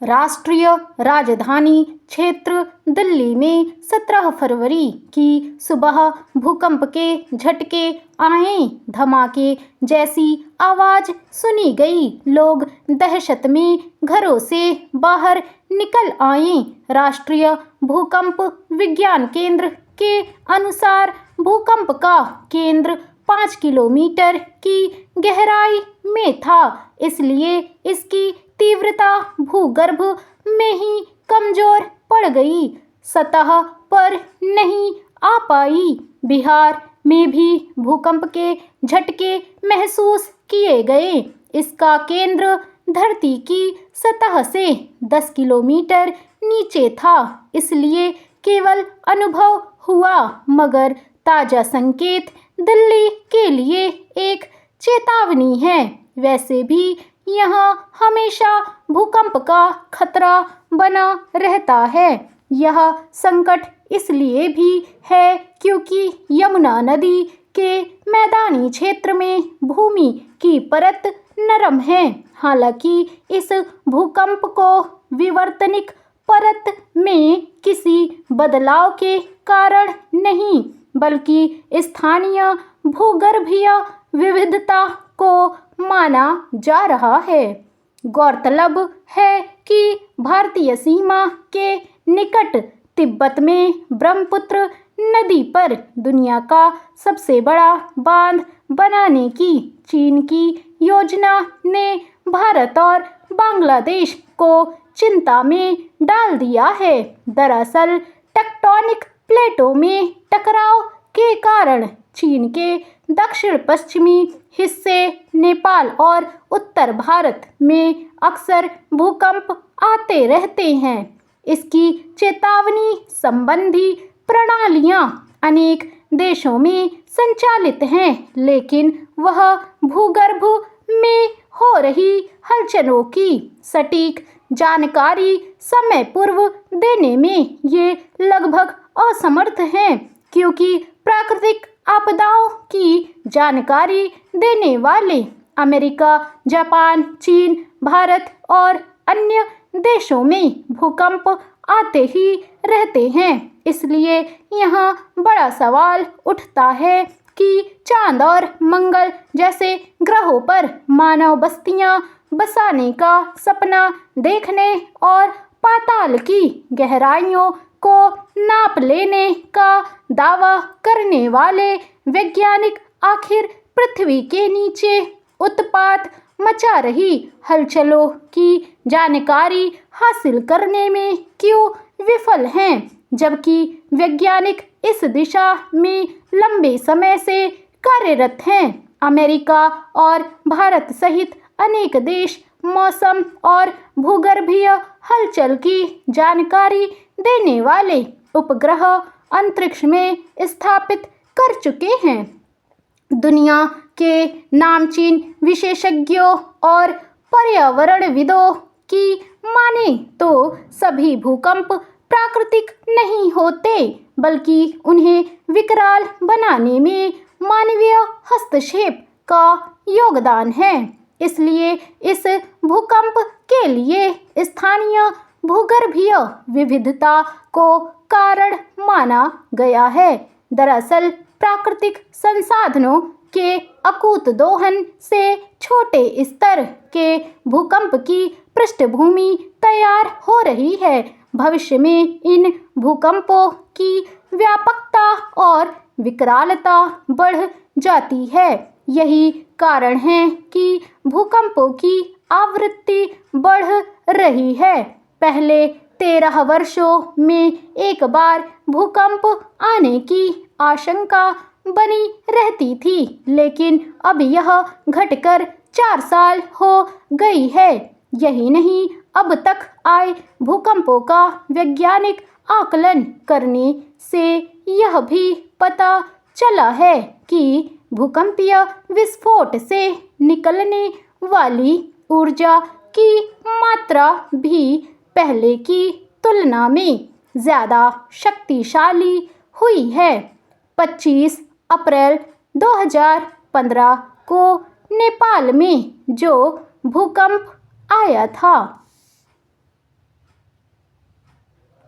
राष्ट्रीय राजधानी क्षेत्र दिल्ली में 17 फरवरी की सुबह भूकंप के झटके आए। धमाके जैसी आवाज़ सुनी गई। लोग दहशत में घरों से बाहर निकल आए। राष्ट्रीय भूकंप विज्ञान केंद्र के अनुसार भूकंप का केंद्र 5 किलोमीटर की गहराई में था, इसलिए इसकी तीव्रता भूगर्भ में ही कमजोर पड़ गई, सतह पर नहीं आ पाई। बिहार में भी भूकंप के झटके महसूस किए गए। इसका केंद्र धरती की सतह से 10 किलोमीटर नीचे था, इसलिए केवल अनुभव हुआ, मगर ताज़ा संकेत दिल्ली के लिए एक चेतावनी है। वैसे भी यहाँ हमेशा भूकंप का खतरा बना रहता है। यह संकट इसलिए भी है क्योंकि यमुना नदी के मैदानी क्षेत्र में भूमि की परत नरम है। हालांकि इस भूकंप को विवर्तनिक परत में किसी बदलाव के कारण नहीं, बल्कि स्थानीय भूगर्भीय विविधता को माना जा रहा है। गौरतलब है कि भारतीय सीमा के निकट तिब्बत में ब्रह्मपुत्र नदी पर दुनिया का सबसे बड़ा बांध बनाने की चीन की योजना ने भारत और बांग्लादेश को चिंता में डाल दिया है। दरअसल टेक्टोनिक प्लेटों में टकराव के कारण चीन के दक्षिण पश्चिमी हिस्से, नेपाल और उत्तर भारत में अक्सर भूकंप आते रहते हैं। इसकी चेतावनी संबंधी प्रणालियां अनेक देशों में संचालित हैं, लेकिन वह भूगर्भ में हो रही हलचलों की सटीक जानकारी समय पूर्व देने में ये लगभग असमर्थ हैं, क्योंकि प्राकृतिक आपदाओं की जानकारी देने वाले अमेरिका, जापान, चीन, भारत और अन्य देशों में भूकंप आते ही रहते हैं। इसलिए यहाँ बड़ा सवाल उठता है कि चांद और मंगल जैसे ग्रहों पर मानव बस्तियाँ बसाने का सपना देखने और पाताल की गहराइयों को नाप लेने का दावा करने वाले वैज्ञानिक आखिर पृथ्वी के नीचे उत्पात मचा रही हलचलों की जानकारी हासिल करने में क्यों विफल हैं, जबकि वैज्ञानिक इस दिशा में लंबे समय से कार्यरत हैं। अमेरिका और भारत सहित अनेक देश मौसम और भूगर्भीय हलचल की जानकारी देने वाले उपग्रह अंतरिक्ष में स्थापित कर चुके हैं। दुनिया के नामचीन विशेषज्ञों और पर्यावरणविदों की माने तो सभी भूकंप प्राकृतिक नहीं होते, बल्कि उन्हें विकराल बनाने में मानवीय हस्तक्षेप का योगदान है। इसलिए इस भूकंप के लिए स्थानीय भूगर्भीय विविधता को कारण माना गया है। दरअसल प्राकृतिक संसाधनों के अकूत दोहन से छोटे स्तर के भूकंप की पृष्ठभूमि तैयार हो रही है। भविष्य में इन भूकंपों की व्यापकता और विकरालता बढ़ जाती है। यही कारण है कि भूकंपों की आवृत्ति बढ़ रही है। पहले 13 वर्षों में एक बार भूकंप आने की आशंका बनी रहती थी, लेकिन अब यह घटकर 4 साल हो गई है। यही नहीं, अब तक आए भूकंपों का वैज्ञानिक आकलन करने से यह भी पता चला है कि भूकंपीय विस्फोट से निकलने वाली ऊर्जा की मात्रा भी पहले की तुलना में ज़्यादा शक्तिशाली हुई है। 25 अप्रैल 2015 को नेपाल में जो भूकंप आया था,